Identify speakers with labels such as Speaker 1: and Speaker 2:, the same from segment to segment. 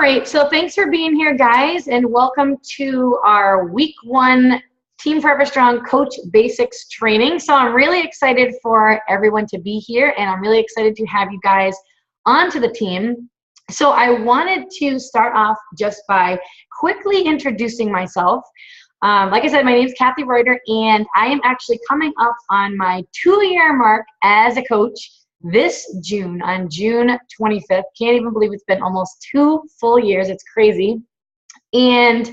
Speaker 1: right, so thanks for being here, guys, and welcome to our week 1 Team Forever Strong Coach Basics training. So I'm really excited for everyone to be here, and I'm really excited to have you guys onto the team. So I wanted to start off just by quickly introducing myself. Like I said, my name is Kathy Reuter, and I am actually coming up on my 2-year mark as a coach this June, on June 25th. Can't even believe it's been almost 2 full years. It's crazy. And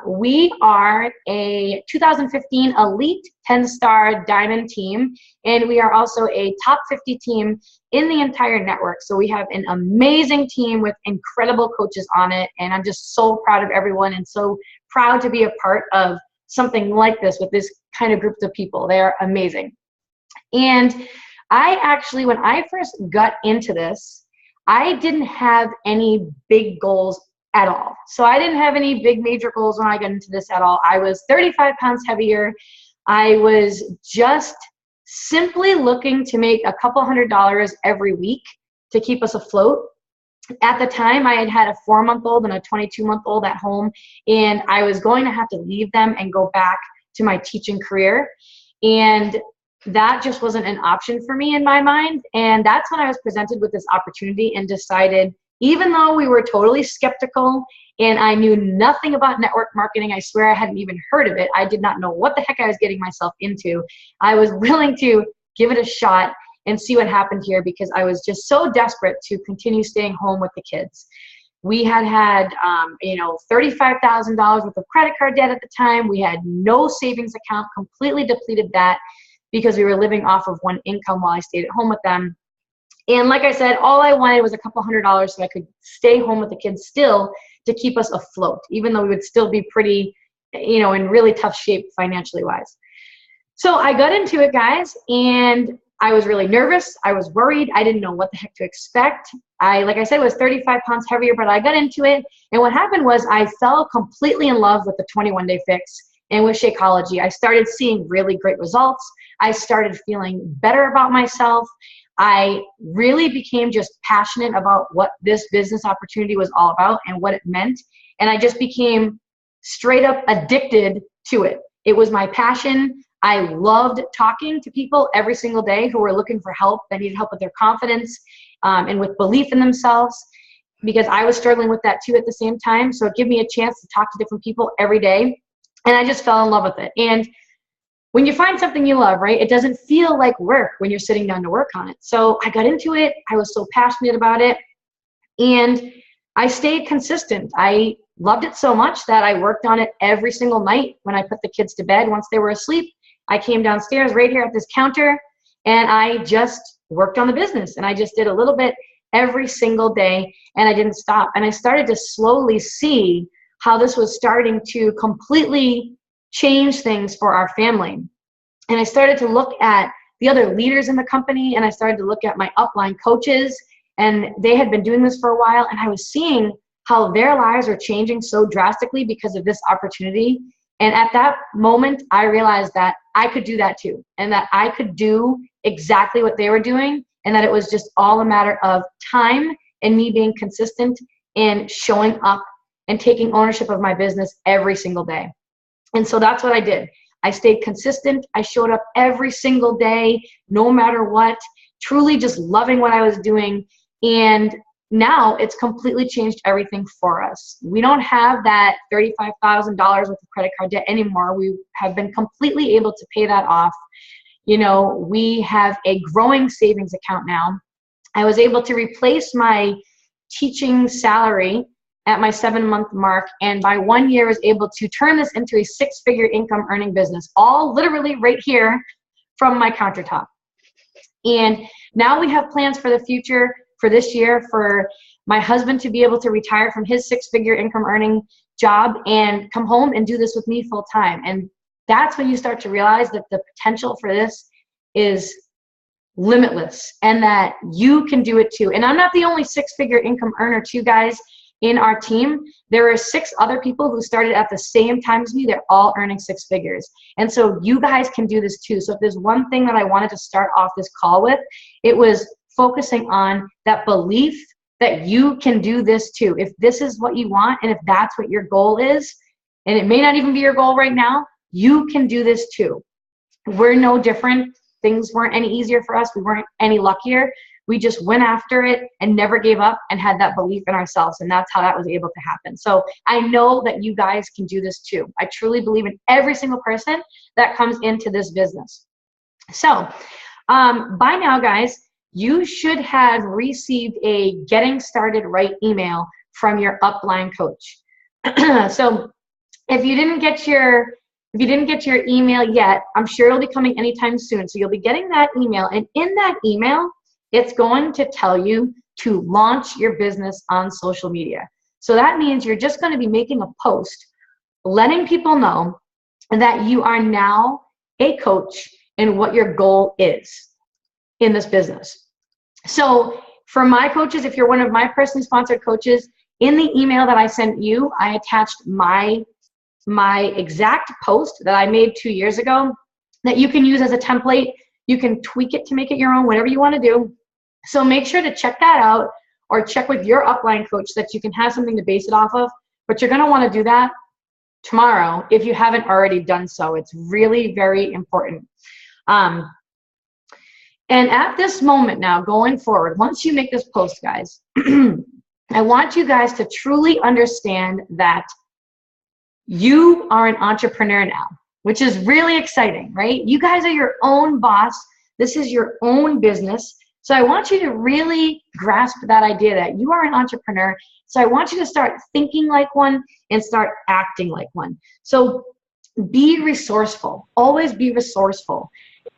Speaker 1: we are a 2015 Elite 10-star Diamond team, and we are also a top 50 team in the entire network. So we have an amazing team with incredible coaches on it, and I'm just so proud of everyone and so proud to be a part of something like this with this kind of group of people. They are amazing. And I actually, when I first got into this, I didn't have any big goals at all. So I didn't have any big major goals when I got into this at all. I was 35 pounds heavier. I was just simply looking to make a couple $100s every week to keep us afloat. At the time, I had a 4-month-old and a 22-month-old at home, and I was going to have to leave them and go back to my teaching career. And that just wasn't an option for me in my mind. And that's when I was presented with this opportunity and decided, even though we were totally skeptical and I knew nothing about network marketing, I swear I hadn't even heard of it. I did not know what the heck I was getting myself into. I was willing to give it a shot and see what happened here because I was just so desperate to continue staying home with the kids. We had $35,000 worth of credit card debt at the time. We had no savings account, completely depleted that because we were living off of one income while I stayed at home with them. And like I said, all I wanted was a couple $100 so I could stay home with the kids still to keep us afloat, even though we would still be pretty, in really tough shape financially wise. So I got into it, guys, and I was really nervous. I was worried. I didn't know what the heck to expect. Like I said, was 35 pounds heavier, but I got into it. And what happened was I fell completely in love with the 21-day fix and with Shakeology. I started seeing really great results. I started feeling better about myself. I really became just passionate about what this business opportunity was all about and what it meant. And I just became straight up addicted to it. It was my passion. I loved talking to people every single day who were looking for help, that needed help with their confidence and with belief in themselves, because I was struggling with that too at the same time. So it gave me a chance to talk to different people every day. And I just fell in love with it. And when you find something you love, right, it doesn't feel like work when you're sitting down to work on it. So I got into it. I was so passionate about it. And I stayed consistent. I loved it so much that I worked on it every single night when I put the kids to bed. Once they were asleep, I came downstairs right here at this counter, and I just worked on the business. And I just did a little bit every single day, and I didn't stop. And I started to slowly see how this was starting to completely change things for our family. And I started to look at the other leaders in the company, and I started to look at my upline coaches, and they had been doing this for a while, and I was seeing how their lives are changing so drastically because of this opportunity. And at that moment, I realized that I could do that too, and that I could do exactly what they were doing, and that it was just all a matter of time and me being consistent and showing up and taking ownership of my business every single day. And so that's what I did. I stayed consistent. I showed up every single day, no matter what, truly just loving what I was doing. And now it's completely changed everything for us. We don't have that $35,000 worth of credit card debt anymore. We have been completely able to pay that off. We have a growing savings account now. I was able to replace my teaching salary at my 7-month mark, and by 1 year was able to turn this into a 6-figure income earning business, all literally right here from my countertop. And now we have plans for the future, for this year, for my husband to be able to retire from his 6-figure income earning job and come home and do this with me full time. And that's when you start to realize that the potential for this is limitless and that you can do it too. And I'm not the only 6-figure income earner too, guys. In our team, there are 6 other people who started at the same time as me. They're all earning 6 figures. And so you guys can do this too. So if there's one thing that I wanted to start off this call with, it was focusing on that belief that you can do this too. If this is what you want, and if that's what your goal is, and it may not even be your goal right now, you can do this too. We're no different. Things weren't any easier for us. We weren't any luckier. We just went after it and never gave up and had that belief in ourselves. And that's how that was able to happen. So I know that you guys can do this too. I truly believe in every single person that comes into this business. So by now, guys, you should have received a getting started right email from your upline coach. So if you didn't get your email yet, I'm sure it'll be coming anytime soon. So you'll be getting that email, and in that email, it's going to tell you to launch your business on social media. So that means you're just going to be making a post, letting people know that you are now a coach and what your goal is in this business. So for my coaches, if you're one of my personally sponsored coaches, in the email that I sent you, I attached my exact post that I made 2 years ago that you can use as a template. You can tweak it to make it your own, whatever you want to do. So make sure to check that out, or check with your upline coach so that you can have something to base it off of. But you're going to want to do that tomorrow if you haven't already done so. It's really very important. And at this moment now, going forward, once you make this post, guys, I want you guys to truly understand that you are an entrepreneur now, which is really exciting, right? You guys are your own boss. This is your own business. So I want you to really grasp that idea that you are an entrepreneur. So I want you to start thinking like one and start acting like one. So be resourceful. Always be resourceful.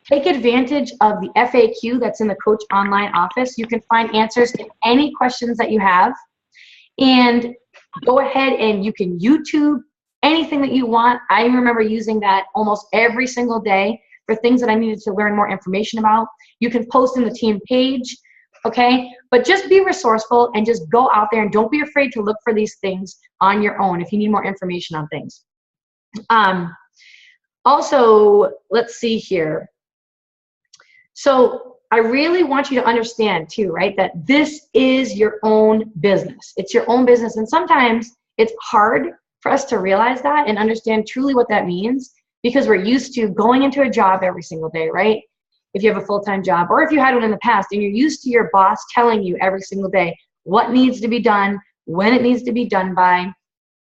Speaker 1: Take advantage of the FAQ that's in the Coach Online office. You can find answers to any questions that you have. And go ahead and you can YouTube anything that you want. I remember using that almost every single day for things that I needed to learn more information about. You can post in the team page, okay? But just be resourceful and just go out there, and don't be afraid to look for these things on your own if you need more information on things. Also, let's see here. So I really want you to understand too, right, that this is your own business. It's your own business. And sometimes it's hard for us to realize that and understand truly what that means, because we're used to going into a job every single day, right? If you have a full-time job, or if you had one in the past, and you're used to your boss telling you every single day what needs to be done, when it needs to be done by,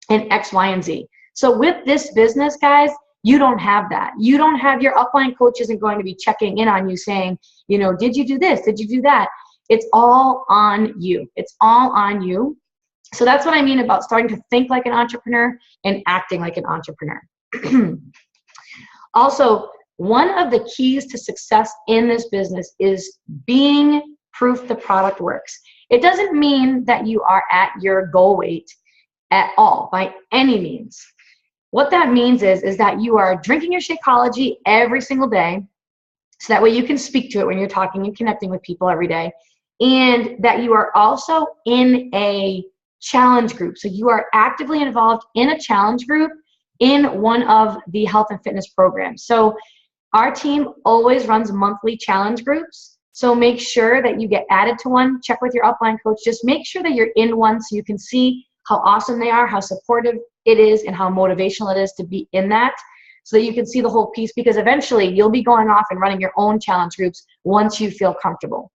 Speaker 1: and X, Y, and Z. So with this business, guys, you don't have that. You don't have your upline coach isn't going to be checking in on you saying, you know, did you do this? Did you do that? It's all on you. It's all on you. So that's what I mean about starting to think like an entrepreneur and acting like an entrepreneur. Also, one of the keys to success in this business is being proof the product works. It doesn't mean that you are at your goal weight at all, by any means. What that means is that you are drinking your Shakeology every single day, so that way you can speak to it when you're talking and connecting with people every day, and that you are also in a challenge group. So you are actively involved in a challenge group in one of the health and fitness programs. So our team always runs monthly challenge groups. So make sure that you get added to one. Check with your upline coach. Just make sure that you're in one so you can see how awesome they are, how supportive it is, and how motivational it is to be in that, so that you can see the whole piece, because eventually you'll be going off and running your own challenge groups once you feel comfortable.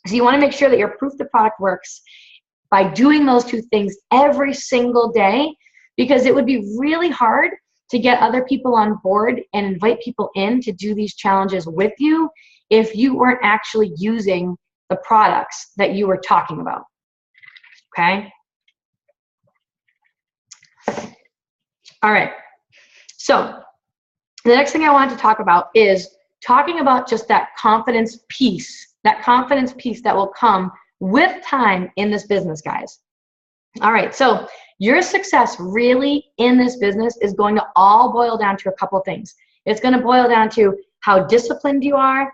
Speaker 1: So you want to make sure that you're proof the product works by doing those two things every single day, because it would be really hard to get other people on board and invite people in to do these challenges with you if you weren't actually using the products that you were talking about, okay? All right, so the next thing I wanted to talk about is talking about just that confidence piece that will come with time in this business, guys. All right, so your success really in this business is going to all boil down to a couple things. It's going to boil down to how disciplined you are,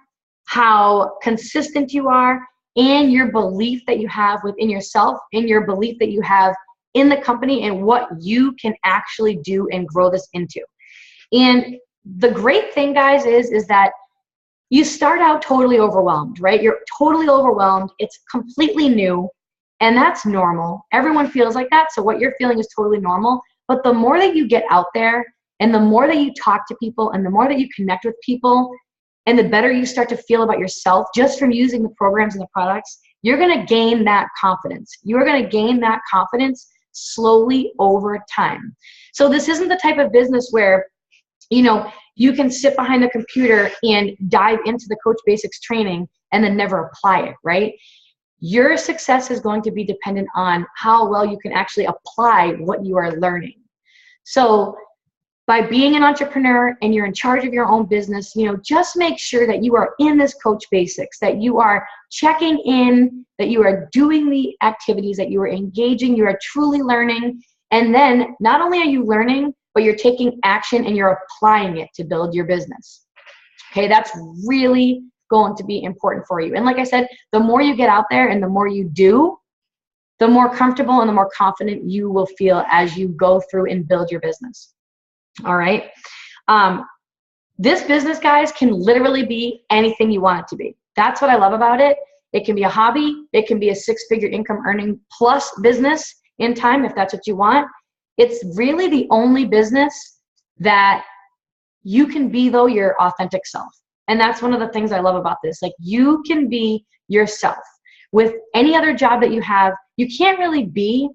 Speaker 1: how consistent you are, and your belief that you have within yourself, and your belief that you have in the company, and what you can actually do and grow this into. And the great thing, guys, is that you start out totally overwhelmed, right? You're totally overwhelmed. It's completely new. And that's normal. Everyone feels like that. So what you're feeling is totally normal. But the more that you get out there and the more that you talk to people and the more that you connect with people and the better you start to feel about yourself just from using the programs and the products, you're going to gain that confidence. You're going to gain that confidence slowly over time. So this isn't the type of business where, you know, you can sit behind the computer and dive into the Coach Basics training and then never apply it, right? Your success is going to be dependent on how well you can actually apply what you are learning. So by being an entrepreneur and you're in charge of your own business, you know, just make sure that you are in this Coach Basics, that you are checking in, that you are doing the activities, that you are engaging, you are truly learning. And then not only are you learning, but you're taking action and you're applying it to build your business. Okay, that's really going to be important for you. And like I said, the more you get out there and the more you do, the more comfortable and the more confident you will feel as you go through and build your business. All right. This business, guys, can literally be anything you want it to be. That's what I love about it. It can be a hobby. It can be a six-figure income earning plus business in time if that's what you want. It's really the only business that you can be, though, your authentic self. And that's one of the things I love about this. Like, you can be yourself. With any other job that you have, you can't really be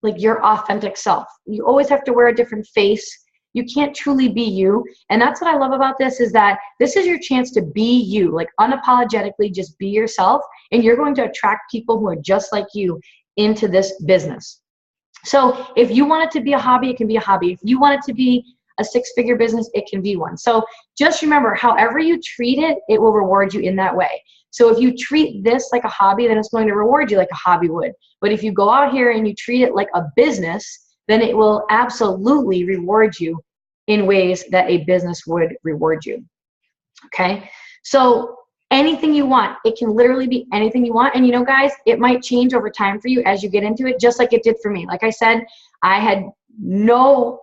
Speaker 1: like your authentic self. You always have to wear a different face. You can't truly be you. And that's what I love about this, is that this is your chance to be you, like unapologetically just be yourself. And you're going to attract people who are just like you into this business. So if you want it to be a hobby, it can be a hobby. If you want it to be a six-figure business, it can be one. So just remember, however you treat it, it will reward you in that way. So if you treat this like a hobby, then it's going to reward you like a hobby would. But if you go out here and you treat it like a business, then it will absolutely reward you in ways that a business would reward you. Okay? So anything you want, it can literally be anything you want. And you know, guys, it might change over time for you as you get into it, just like it did for me. Like I said, I had no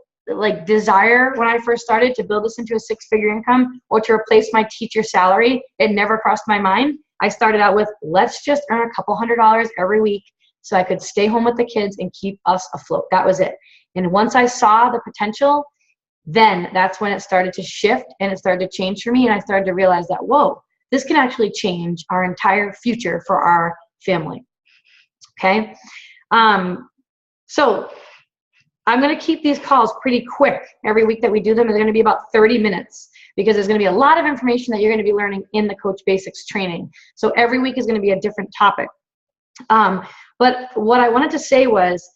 Speaker 1: desire when I first started to build this into a six-figure income or to replace my teacher salary. It never crossed my mind. I started out with, let's just earn a couple $100s every week so I could stay home with the kids and keep us afloat. That was it. And once I saw the potential, then that's when it started to shift and it started to change for me. And I started to realize that, whoa, this can actually change our entire future for our family. Okay. So I'm going to keep these calls pretty quick. Every week that we do them is going to be about 30 minutes because there's going to be a lot of information that you're going to be learning in the Coach Basics training. So every week is going to be a different topic. But what I wanted to say was,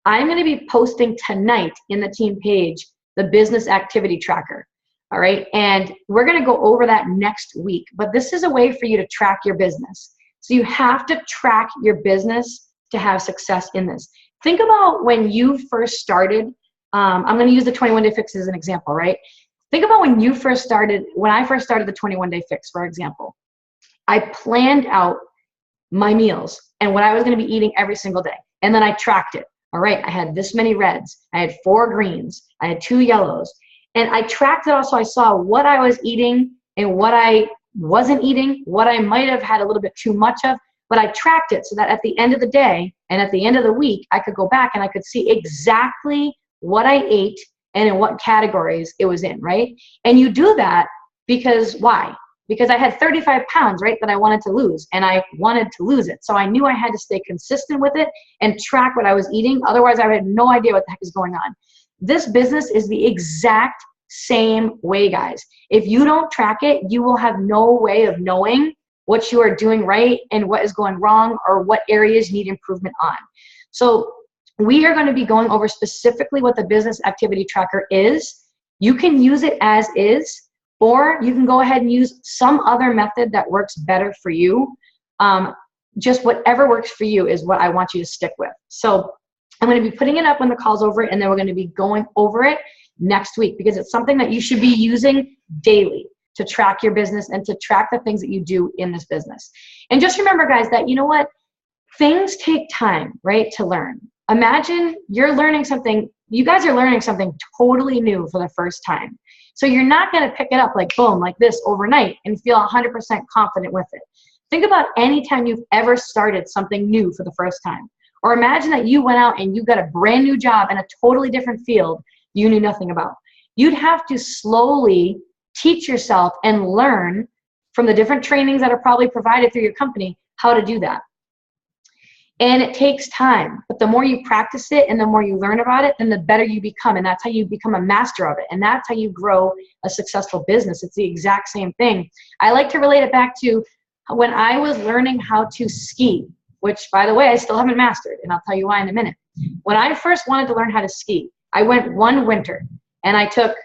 Speaker 1: I'm going to be posting tonight in the team page the business activity tracker. All right. And we're going to go over that next week. But this is a way for you to track your business. So you have to track your business to have success in this. Think about when you first started. I'm going to use the 21-day fix as an example, right? Think about when you first started, when I first started the 21-day fix, for example. I planned out my meals and what I was going to be eating every single day. And then I tracked it. All right, I had this many reds. I had 4 greens. I had 2 yellows. And I tracked it also. I saw what I was eating and what I wasn't eating, what I might have had a little bit too much of. But I tracked it so that at the end of the day and at the end of the week, I could go back and I could see exactly what I ate and in what categories it was in, right? And you do that because why? Because I had 35 pounds, right, that I wanted to lose, and I wanted to lose it. So I knew I had to stay consistent with it and track what I was eating. Otherwise, I had no idea what the heck is going on. This business is the exact same way, guys. If you don't track it, you will have no way of knowing what you are doing right and what is going wrong or what areas need improvement on. So we are going to be going over specifically what the business activity tracker is. You can use it as is, or you can go ahead and use some other method that works better for you. Just whatever works for you is what I want you to stick with. So I'm going to be putting it up when the call's over, and then we're going to be going over it next week because it's something that you should be using daily to track your business and to track the things that you do in this business. And just remember, guys, that you know what? Things take time, right, to learn. Imagine you're learning something, you guys are learning something totally new for the first time. So you're not going to pick it up like boom, like this overnight and feel 100% confident with it. Think about any time you've ever started something new for the first time. Or imagine that you went out and you got a brand new job in a totally different field you knew nothing about. You'd have to slowly teach yourself and learn from the different trainings that are probably provided through your company how to do that. And it takes time, but the more you practice it and the more you learn about it, then the better you become. And that's how you become a master of it. And that's how you grow a successful business. It's the exact same thing. I like to relate it back to when I was learning how to ski, which, by the way, I still haven't mastered, and I'll tell you why in a minute. When I first wanted to learn how to ski, I went one winter and I took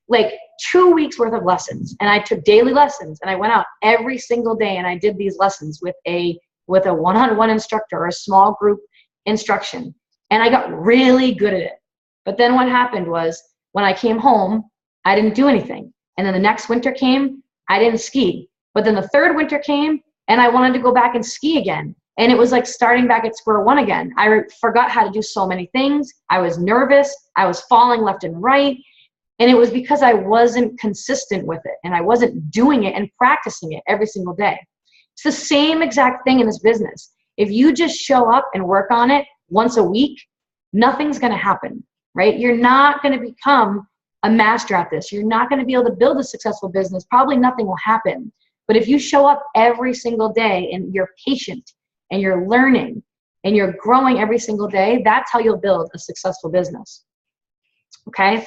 Speaker 1: like 2 weeks worth of lessons, and I took daily lessons, and I went out every single day and I did these lessons with a one-on-one instructor or a small group instruction, and I got really good at it. But then what happened was when I came home, I didn't do anything. And then the next winter came, I didn't ski. But then the third winter came and I wanted to go back and ski again. And it was like starting back at square one again. I forgot how to do so many things. I was nervous. I was falling left and right. And it was because I wasn't consistent with it and I wasn't doing it and practicing it every single day. It's the same exact thing in this business. If you just show up and work on it once a week, nothing's going to happen, right? You're not going to become a master at this. You're not going to be able to build a successful business. Probably nothing will happen. But if you show up every single day and you're patient and you're learning and you're growing every single day, that's how you'll build a successful business. Okay?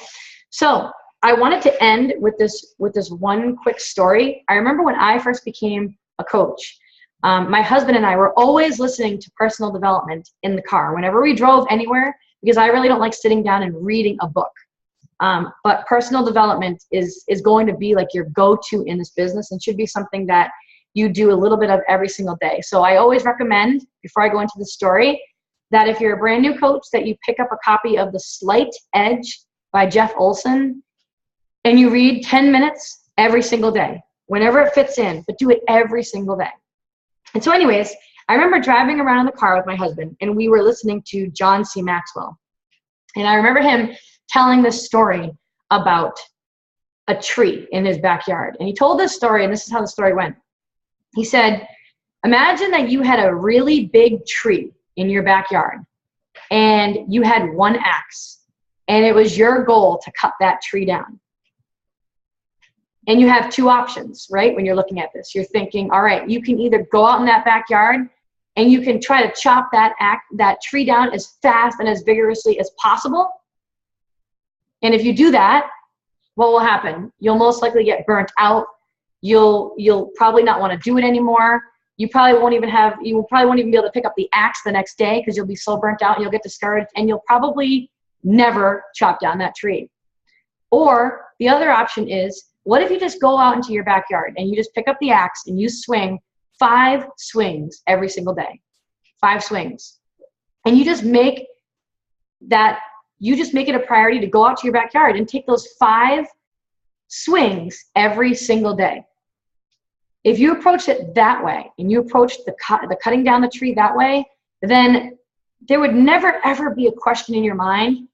Speaker 1: So I wanted to end with this one quick story. I remember when I first became a coach, my husband and I were always listening to personal development in the car whenever we drove anywhere, because I really don't like sitting down and reading a book. But personal development is going to be like your go-to in this business and should be something that you do a little bit of every single day. So I always recommend, before I go into the story, that if you're a brand new coach, that you pick up a copy of The Slight Edge by Jeff Olson and you read 10 minutes every single day, whenever it fits in, but do it every single day. And so anyways, I remember driving around in the car with my husband and we were listening to John C. Maxwell. And I remember him telling this story about a tree in his backyard. And he told this story, and this is how the story went. He said, imagine that you had a really big tree in your backyard and you had one axe and it was your goal to cut that tree down. And you have two options, right? When you're looking at this, you're thinking, all right, you can either go out in that backyard and you can try to chop that tree down as fast and as vigorously as possible. And if you do that, what will happen? You'll most likely get burnt out. You'll probably not want to do it anymore. You probably won't even be able to pick up the axe the next day because you'll be so burnt out and you'll get discouraged and you'll probably never chop down that tree. Or the other option is, what if you just go out into your backyard and you just pick up the axe and you swing 5 swings every single day? 5 swings. And you just make it a priority to go out to your backyard and take those 5 swings every single day. If you approach it that way and you approach the cutting down the tree that way, then there would never ever be a question in your mind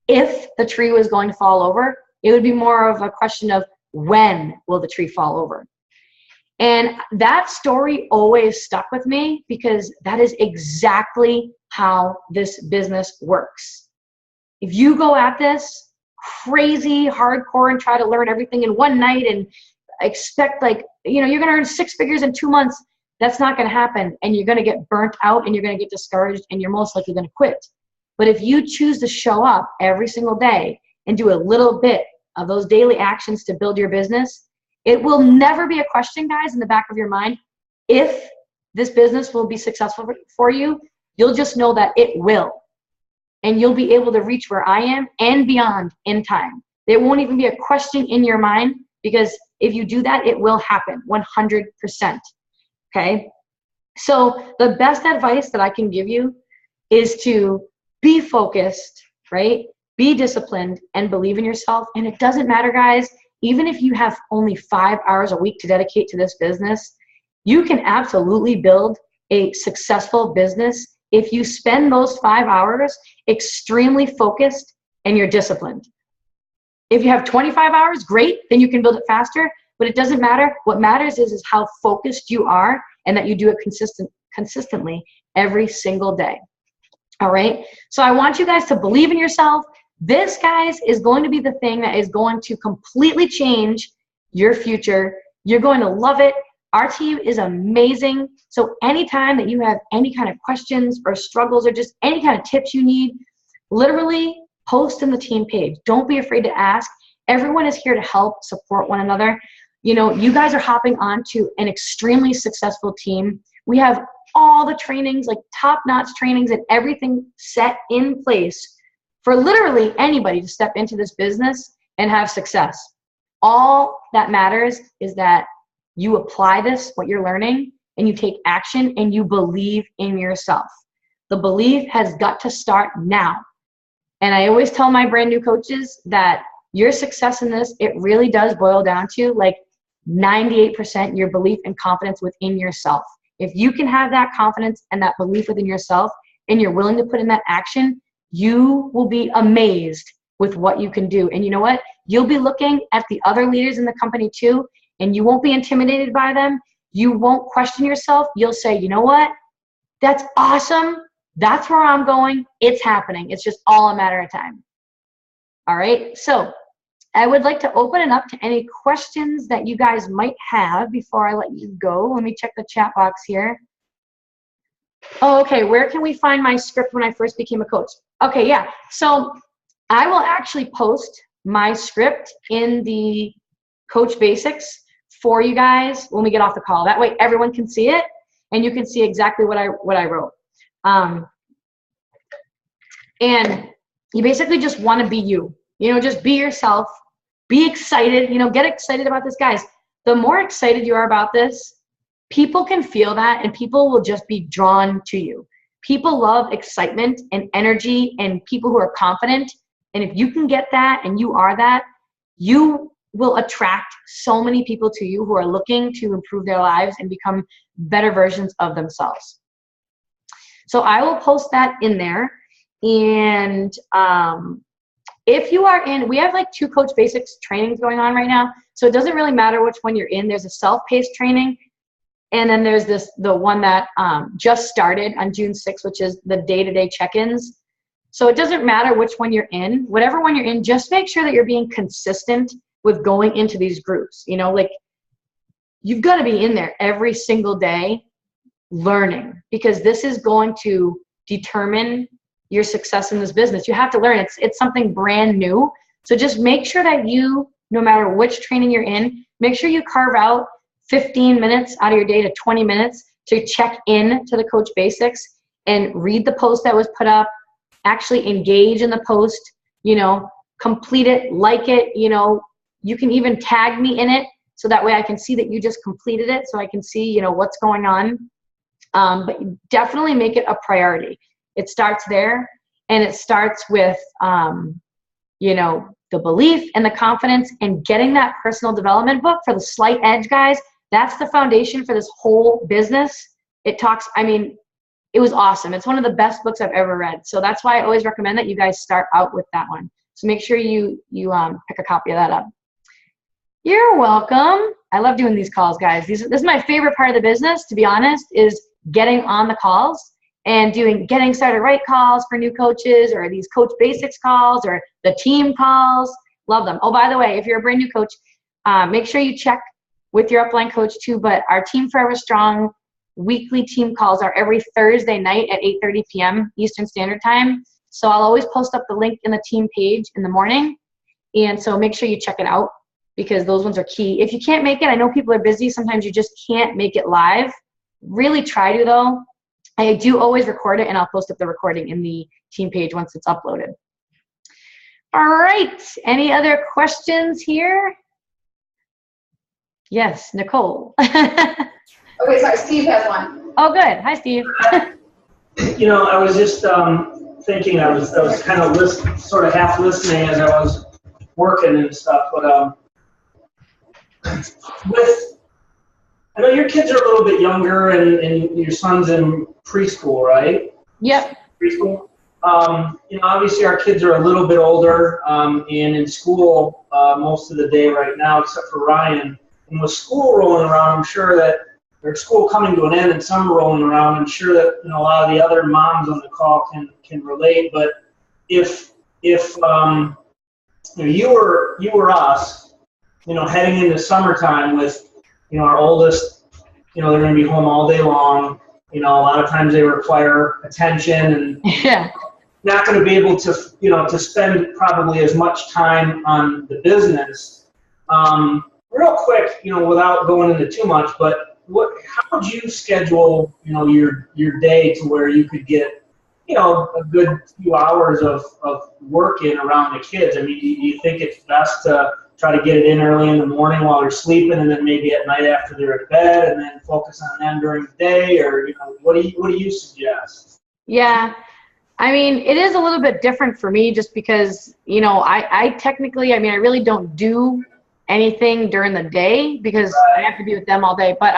Speaker 1: if the tree was going to fall over. It would be more of a question of when will the tree fall over. And that story always stuck with me because that is exactly how this business works. If you go at this crazy hardcore and try to learn everything in one night and expect you're going to earn 6 figures in 2 months, that's not going to happen. And you're going to get burnt out and you're going to get discouraged and you're most likely going to quit. But if you choose to show up every single day and do a little bit of those daily actions to build your business, it will never be a question, guys, in the back of your mind if this business will be successful for you. You'll just know that it will. And you'll be able to reach where I am and beyond in time. There won't even be a question in your mind because if you do that, it will happen 100%. Okay? So the best advice that I can give you is to be focused, right? Be disciplined and believe in yourself. And it doesn't matter, guys, even if you have only 5 hours a week to dedicate to this business, you can absolutely build a successful business if you spend those 5 hours extremely focused and you're disciplined. If you have 25 hours, great, then you can build it faster, but it doesn't matter. What matters is how focused you are and that you do it consistently every single day. All right. So I want you guys to believe in yourself. This, guys, is going to be the thing that is going to completely change your future. You're going to love it. Our team is amazing. So anytime that you have any kind of questions or struggles or just any kind of tips you need, literally post in the team page. Don't be afraid to ask. Everyone is here to help support one another. You know, you guys are hopping onto an extremely successful team. We have all the trainings, like top-notch trainings and everything set in place for literally anybody to step into this business and have success. All that matters is that you apply this, what you're learning, and you take action and you believe in yourself. The belief has got to start now. And I always tell my brand new coaches that your success in this, it really does boil down to like 98% your belief and confidence within yourself. If you can have that confidence and that belief within yourself and you're willing to put in that action, you will be amazed with what you can do. And you know what? You'll be looking at the other leaders in the company too, and you won't be intimidated by them. You won't question yourself. You'll say, you know what? That's awesome. That's where I'm going. It's happening. It's just all a matter of time. All right. So I would like to open it up to any questions that you guys might have before I let you go. Let me check the chat box here. Oh, okay. Where can we find my script when I first became a coach? Okay, yeah. So I will actually post my script in the Coach Basics for you guys when we get off the call. That way everyone can see it and you can see exactly what I wrote. And you basically just want to be you. You know, just be yourself. Be excited. You know, get excited about this, guys. The more excited you are about this, people can feel that and people will just be drawn to you. People love excitement and energy and people who are confident. And if you can get that and you are that, you will attract so many people to you who are looking to improve their lives and become better versions of themselves. So I will post that in there. And if you are in, we have like 2 Coach Basics trainings going on right now. So it doesn't really matter which one you're in. There's a self-paced training. And then there's the one that just started on June 6th, which is the day-to-day check-ins. So it doesn't matter which one you're in. Whatever one you're in, just make sure that you're being consistent with going into these groups. You know, like you've got to be in there every single day learning, because this is going to determine your success in this business. You have to learn. It's something brand new. So just make sure that you, no matter which training you're in, make sure you carve out 15 minutes out of your day to 20 minutes to check in to the Coach Basics and read the post that was put up, actually engage in the post, you know, complete it, like it, you know, you can even tag me in it so that way I can see that you just completed it, so I can see, you know, what's going on. But definitely make it a priority. It starts there, and it starts with, you know, the belief and the confidence and getting that personal development book for the Slight Edge, guys. That's the foundation for this whole business. It talks, I mean, it was awesome. It's one of the best books I've ever read. So that's why I always recommend that you guys start out with that one. So make sure you pick a copy of that up. You're welcome. I love doing these calls, guys. This is my favorite part of the business, to be honest, is getting on the calls and doing Getting Started Right calls for new coaches, or these Coach Basics calls, or the team calls. Love them. Oh, by the way, if you're a brand new coach, make sure you check with your upline coach too. But our Team Forever Strong weekly team calls are every Thursday night at 8:30 p.m. Eastern Standard Time. So I'll always post up the link in the team page in the morning. And so make sure you check it out, because those ones are key. If you can't make it, I know people are busy. Sometimes you just can't make it live. Really try to, though. I do always record it, and I'll post up the recording in the team page once it's uploaded. All right. Any other questions here? Yes, Nicole.
Speaker 2: Okay, sorry, Steve has one.
Speaker 1: Oh, good. Hi, Steve.
Speaker 3: You know, I was just thinking, I was kind of sort of half listening as I was working and stuff, but I know your kids are a little bit younger, and your son's in preschool, right?
Speaker 1: Yep.
Speaker 3: Preschool. You know, obviously our kids are a little bit older, and in school most of the day right now, except for Ryan. And with school rolling around, I'm sure that or school coming to an end and summer rolling around, I'm sure that, a lot of the other moms on the call can relate. But if you were us, heading into summertime with, our oldest, they're going to be home all day long. A lot of times they require attention and
Speaker 1: Yeah.
Speaker 3: not going to be able to, to spend probably as much time on the business. Real quick, without going into too much, but how would you schedule, your day to where you could get, a good few hours of work in around the kids? I mean, do you think it's best to try to get it in early in the morning while they're sleeping, and then maybe at night after they're at bed, and then focus on them during the day, or what do you suggest?
Speaker 1: Yeah. I mean, it is a little bit different for me just because, I technically, I really don't do anything during the day because I have to be with them all day. But,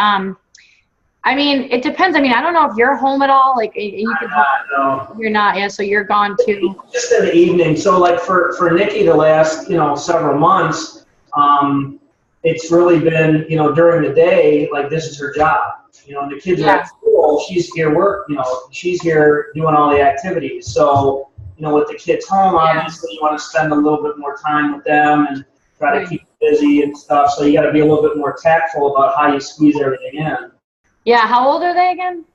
Speaker 1: it depends. I don't know if you're home at all. Like, you can.
Speaker 3: No.
Speaker 1: You're not. Yeah. So you're gone too.
Speaker 3: Just in the evening. So like for Nikki, the last, several months, it's really been, during the day, like this is her job. And the kids are at school, she's here she's here doing all the activities. So, with the kids home, obviously you want to spend a little bit more time with them and try to keep busy and stuff. So you got to be a little bit more tactful about how you squeeze everything in.
Speaker 1: Yeah. How old are they again?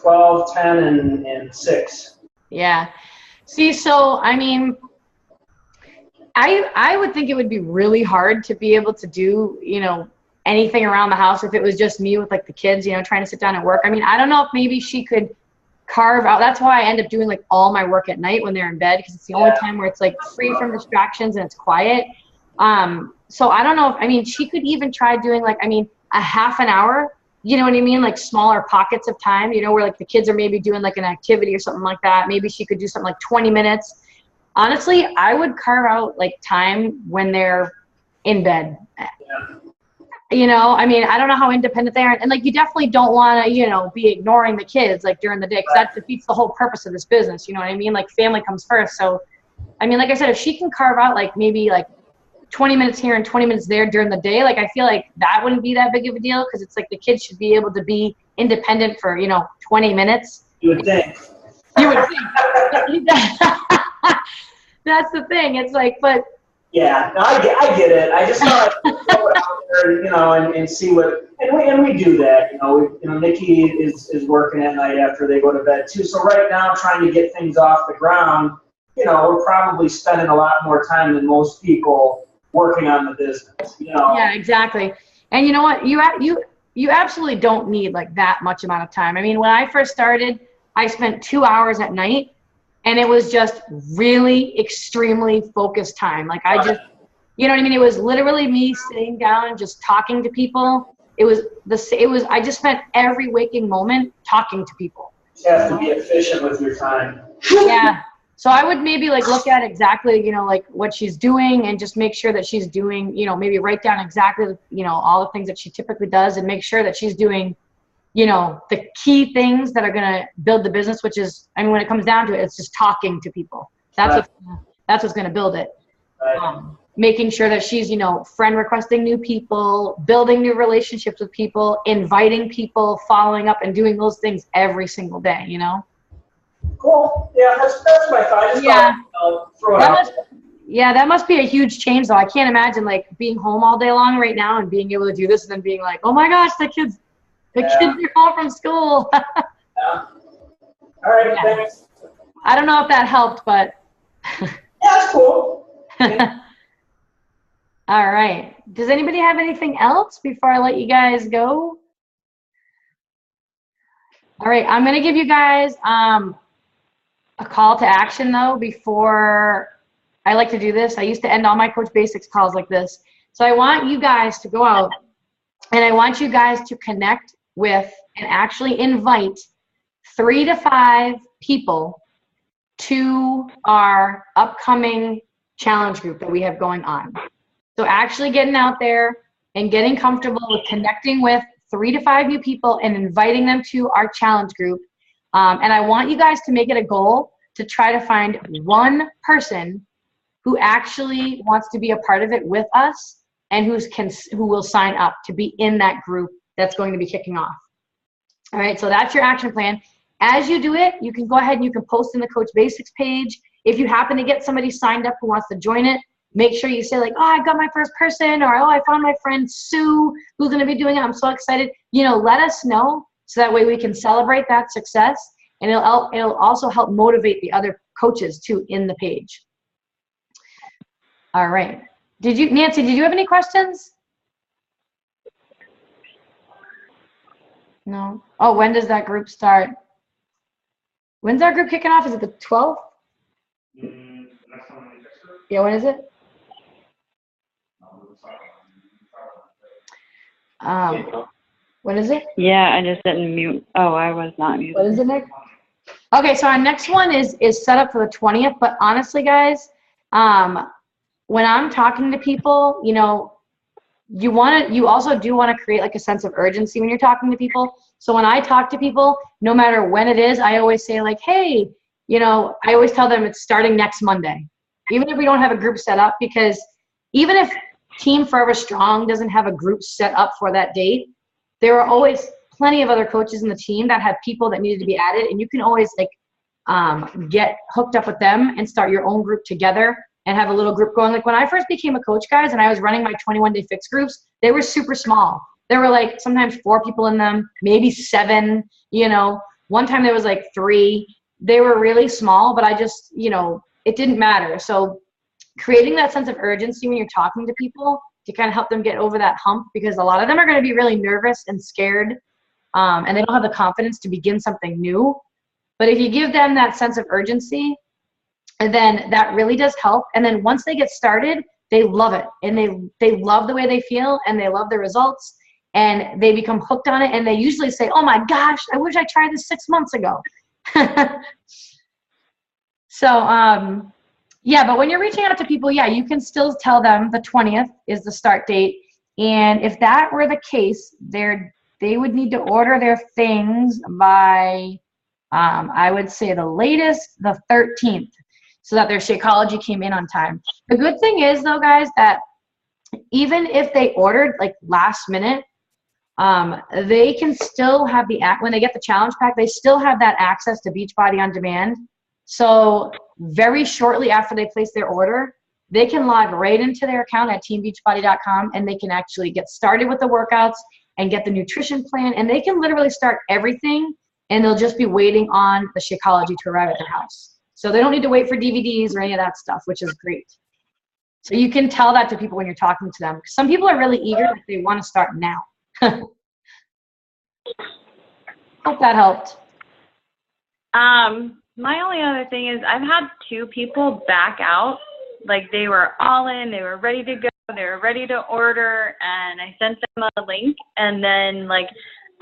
Speaker 3: 12, 10, and 6.
Speaker 1: Yeah. See, so, I would think it would be really hard to be able to do, anything around the house if it was just me with like the kids, trying to sit down and work. I don't know if maybe she could carve out. That's why I end up doing like all my work at night when they're in bed, because it's the only time where it's like free from distractions and it's quiet. So I don't know if, she could even try doing like, a half an hour, you know what I mean? Like smaller pockets of time, where like the kids are maybe doing like an activity or something like that. Maybe she could do something like 20 minutes. Honestly, I would carve out like time when they're in bed. I don't know how independent they are. And like, you definitely don't want to, be ignoring the kids like during the day, because that defeats the whole purpose of this business. You know what I mean? Like family comes first. So, like I said, if she can carve out like maybe like 20 minutes here and 20 minutes there during the day, like I feel like that wouldn't be that big of a deal, because it's like the kids should be able to be independent for, 20 minutes.
Speaker 3: You would think.
Speaker 1: You would think. That's the thing. It's like, but.
Speaker 3: Yeah, no, I get it. I just thought I'd throw it out there, and see what, and we do that. Nikki is working at night after they go to bed too. So right now, trying to get things off the ground, we're probably spending a lot more time than most people working on the business.
Speaker 1: Yeah, exactly. And you know what? You absolutely don't need like that much amount of time. When I first started, I spent 2 hours at night. And it was just really extremely focused time. Like I just, It was literally me sitting down and just talking to people. I just spent every waking moment talking to people.
Speaker 3: You have to be efficient with your time.
Speaker 1: Yeah. So I would maybe like look at exactly, like what she's doing, and just make sure that she's doing, maybe write down exactly, all the things that she typically does, and make sure that she's doing, the key things that are going to build the business, which is, when it comes down to it, it's just talking to people. That's what's going to build it.
Speaker 3: Right.
Speaker 1: Making sure that she's, friend requesting new people, building new relationships with people, inviting people, following up, and doing those things every single day,
Speaker 3: Cool. Yeah, that's my thought. Throw it out.
Speaker 1: That must be a huge change, though. I can't imagine like being home all day long right now and being able to do this, and then being like, oh my gosh, the kids are home from school.
Speaker 3: Yeah. All right, thanks.
Speaker 1: I don't know if that helped, but.
Speaker 3: Yeah, that's cool.
Speaker 1: All right. Does anybody have anything else before I let you guys go? All right. I'm going to give you guys a call to action, though, before I like to do this. I used to end all my Coach Basics calls like this. So I want you guys to go out, and I want you guys to connect with and actually invite 3 to 5 people to our upcoming challenge group that we have going on. So actually getting out there and getting comfortable with connecting with 3 to 5 new people and inviting them to our challenge group. And I want you guys to make it a goal to try to find one person who actually wants to be a part of it with us, and who will sign up to be in that group that's going to be kicking off. All right, so that's your action plan. As you do it, you can go ahead and you can post in the Coach Basics page. If you happen to get somebody signed up who wants to join it, make sure you say like, oh, I got my first person, or oh, I found my friend Sue who's going to be doing it. I'm so excited. You know, let us know so that way we can celebrate that success, and it'll also help motivate the other coaches too in the page. All right. Nancy, did you have any questions? No. Oh, when does that group start? When's our group kicking off? Is it the 12th? Yeah, when is it? When is it?
Speaker 4: Yeah, I just didn't mute. Oh, I was not muted.
Speaker 1: What is it, Nick? Okay, so our next one is set up for the 20th, but honestly, guys, when I'm talking to people, you know, you also do want to create like a sense of urgency when you're talking to people. So when I talk to people, no matter when it is, I always say like, hey, you know, I always tell them it's starting next Monday, even if we don't have a group set up, because even if Team Forever Strong doesn't have a group set up for that date, there are always plenty of other coaches in the team that have people that needed to be added, and you can always like get hooked up with them and start your own group together and have a little group going. Like when I first became a coach, guys, and I was running my 21-day fix groups, they were super small. There were like sometimes 4 people in them, maybe 7, you know. One time there was like 3. They were really small, but I just, you know, it didn't matter. So creating that sense of urgency when you're talking to people to kind of help them get over that hump, because a lot of them are going to be really nervous and scared, and they don't have the confidence to begin something new. But if you give them that sense of urgency, and then that really does help. And then once they get started, they love it, and they love the way they feel, and they love the results, and they become hooked on it. And they usually say, oh my gosh, I wish I tried this 6 months ago. So, yeah, but when you're reaching out to people, yeah, you can still tell them the 20th is the start date. And if that were the case, they would need to order their things by, I would say the latest, the 13th, so that their Shakeology came in on time. The good thing is, though, guys, that even if they ordered like last minute, they can still have when they get the challenge pack, they still have that access to Beachbody on demand. So very shortly after they place their order, they can log right into their account at teambeachbody.com, and they can actually get started with the workouts and get the nutrition plan, and they can literally start everything, and they'll just be waiting on the Shakeology to arrive at their house. So they don't need to wait for DVDs or any of that stuff, which is great. So you can tell that to people when you're talking to them. Some people are really eager that they want to start now. Hope that helped.
Speaker 4: My only other thing is I've had 2 people back out. Like they were all in, they were ready to go, they were ready to order, and I sent them a link, and then like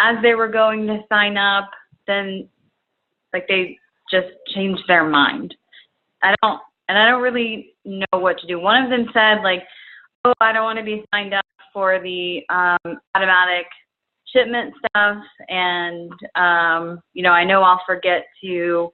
Speaker 4: as they were going to sign up, then like they just changed their mind. I don't really know what to do. One of them said like, oh, I don't want to be signed up for the automatic shipment stuff, and you know, I know I'll forget to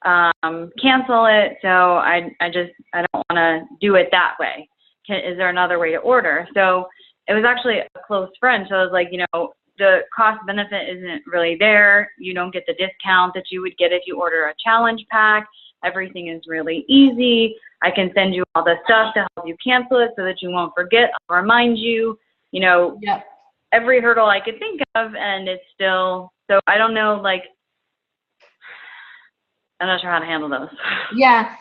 Speaker 4: cancel it, so I don't want to do it that way. Is there another way to order? So it was actually a close friend, so I was like, you know, the cost benefit isn't really there. You don't get the discount that you would get if you order a challenge pack. Everything is really easy. I can send you all the stuff to help you cancel it so that you won't forget. I'll remind you, you know,
Speaker 1: Yep.
Speaker 4: Every hurdle I could think of, and it's still, so I don't know, like, I'm not sure how to handle those.
Speaker 1: Yeah.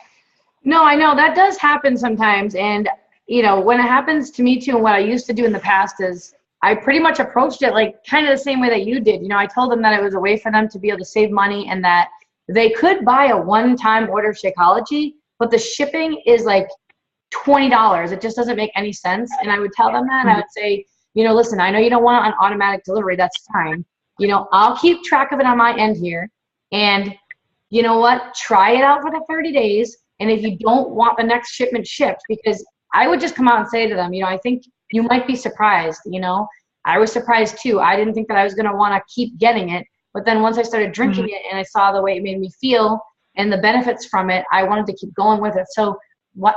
Speaker 1: No, I know that does happen sometimes. And, you know, when it happens to me too, and what I used to do in the past is I pretty much approached it like kind of the same way that you did. You know, I told them that it was a way for them to be able to save money, and that they could buy a one-time order of Shakeology, but the shipping is like $20. It just doesn't make any sense. And I would tell them that, and I would say, you know, listen, I know you don't want an automatic delivery. That's fine. You know, I'll keep track of it on my end here. And you know what? Try it out for the 30 days. And if you don't want the next shipment shipped, because I would just come out and say to them, you know, I think you might be surprised. You know, I was surprised too. I didn't think that I was going to want to keep getting it. But then once I started drinking it and I saw the way it made me feel and the benefits from it, I wanted to keep going with it. So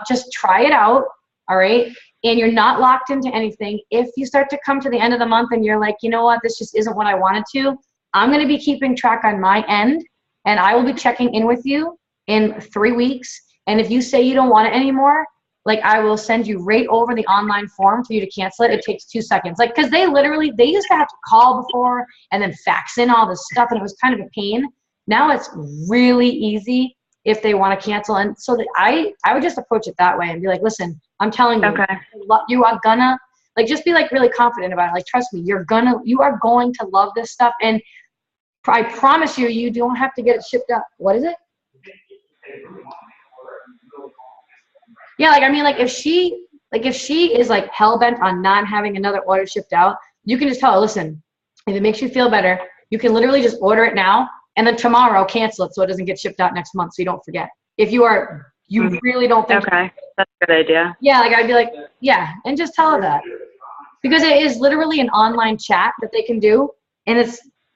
Speaker 1: just try it out. All right. and you're not locked into anything, if you start to come to the end of the month and you're like, you know what, this just isn't what I wanted to, I'm going to be keeping track on my end, and I will be checking in with you in 3 weeks. And if you say you don't want it anymore, like, I will send you right over the online form for you to cancel it. It takes 2 seconds. Like, because they used to have to call before and then fax in all this stuff, and it was kind of a pain. Now it's really easy if they want to cancel. And so that I would just approach it that way and be like, listen, I'm telling you,
Speaker 4: Okay.
Speaker 1: you are gonna, like, just be like really confident about it. Like, trust me, you are going to love this stuff. And I promise you, you don't have to get it shipped out. What is it? Yeah, like, I mean, like, if she is like hell-bent on not having another order shipped out, you can just tell her, listen, if it makes you feel better, you can literally just order it now, and then tomorrow cancel it so it doesn't get shipped out next month so you don't forget. If you really don't think.
Speaker 4: Okay, that's a good idea.
Speaker 1: Yeah, like, I'd be like, yeah, and just tell her that. Because it is literally an online chat that they can do, and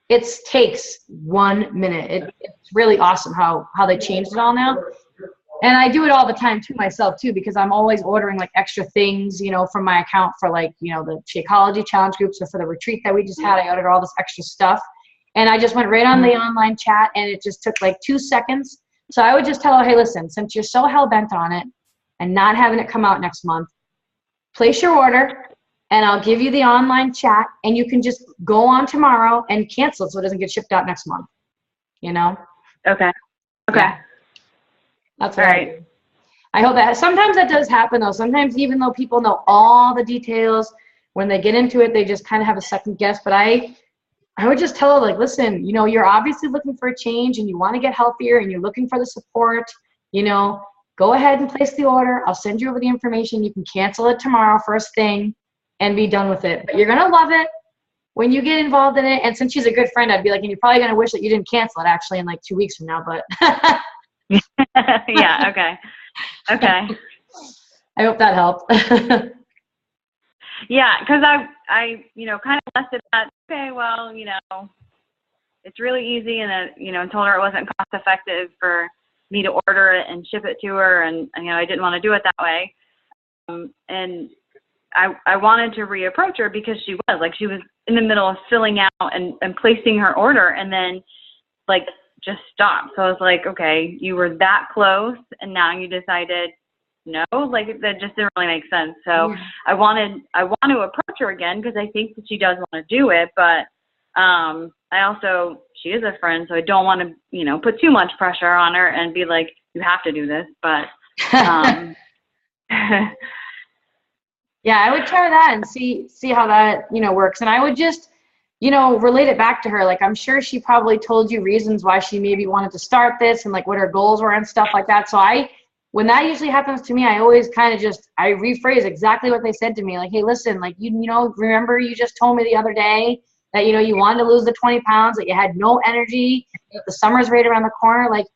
Speaker 1: it takes 1 minute. It's really awesome how they changed it all now. And I do it all the time too myself too, because I'm always ordering like extra things, you know, from my account for, like, you know, the Shakeology challenge groups, or for the retreat that we just had, I ordered all this extra stuff. And I just went right on the online chat, and it just took like 2 seconds. So I would just tell her, hey, listen, since you're so hell-bent on it and not having it come out next month, place your order, and I'll give you the online chat, and you can just go on tomorrow and cancel it so it doesn't get shipped out next month, you know?
Speaker 4: Okay.
Speaker 1: Yeah. That's
Speaker 4: All
Speaker 1: what
Speaker 4: right.
Speaker 1: I do. I hope that sometimes that does happen though. Sometimes, even though people know all the details, when they get into it, they just kind of have a second guess. But I would just tell her, like, listen, you know, you're obviously looking for a change and you want to get healthier and you're looking for the support, you know, go ahead and place the order. I'll send you over the information. You can cancel it tomorrow first thing and be done with it. But you're going to love it when you get involved in it. And since she's a good friend, I'd be like, and you're probably going to wish that you didn't cancel it actually in like 2 weeks from now, but
Speaker 4: Yeah, okay. Okay.
Speaker 1: I hope that helped.
Speaker 4: Yeah, because I, you know, kind of left it at, okay, well, you know, it's really easy, and you know, told her it wasn't cost effective for me to order it and ship it to her, and you know, I didn't want to do it that way. And I wanted to reapproach her because she was in the middle of filling out and placing her order, and then like just stopped. So I was like, okay, you were that close, and now you decided no, like that just didn't really make sense. So
Speaker 1: Yeah.
Speaker 4: I want to approach her again because I think that she does want to do it, but she is a friend, so I don't want to, you know, put too much pressure on her and be like, you have to do this. But
Speaker 1: yeah, I would try that and see how that, you know, works. And I would just, you know, relate it back to her. Like, I'm sure she probably told you reasons why she maybe wanted to start this and like what her goals were and stuff like that. So when that usually happens to me, I always kind of I rephrase exactly what they said to me. Like, hey, listen, like, you know, remember you just told me the other day that, you know, you wanted to lose the 20 pounds, that you had no energy, the summer's right around the corner. Like,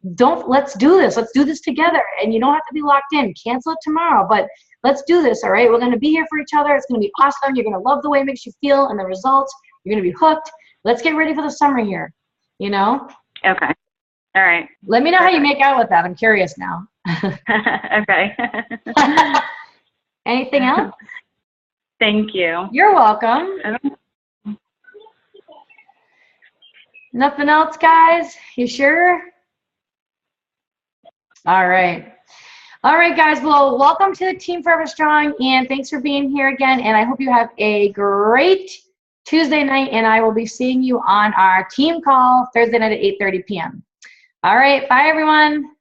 Speaker 1: let's do this. Let's do this together. And you don't have to be locked in. Cancel it tomorrow, but let's do this. All right. We're going to be here for each other. It's going to be awesome. You're going to love the way it makes you feel and the results. You're going to be hooked. Let's get ready for the summer here. You know?
Speaker 4: Okay. All right.
Speaker 1: Let me know how you make out with that. I'm curious now.
Speaker 4: Okay.
Speaker 1: Anything else?
Speaker 4: Thank you.
Speaker 1: You're welcome. Nothing else, guys? You sure? All right. All right, guys. Well, welcome to the Team Forever Strong, and thanks for being here again. And I hope you have a great Tuesday night, and I will be seeing you on our team call Thursday night at 8:30 p.m. All right. Bye, everyone.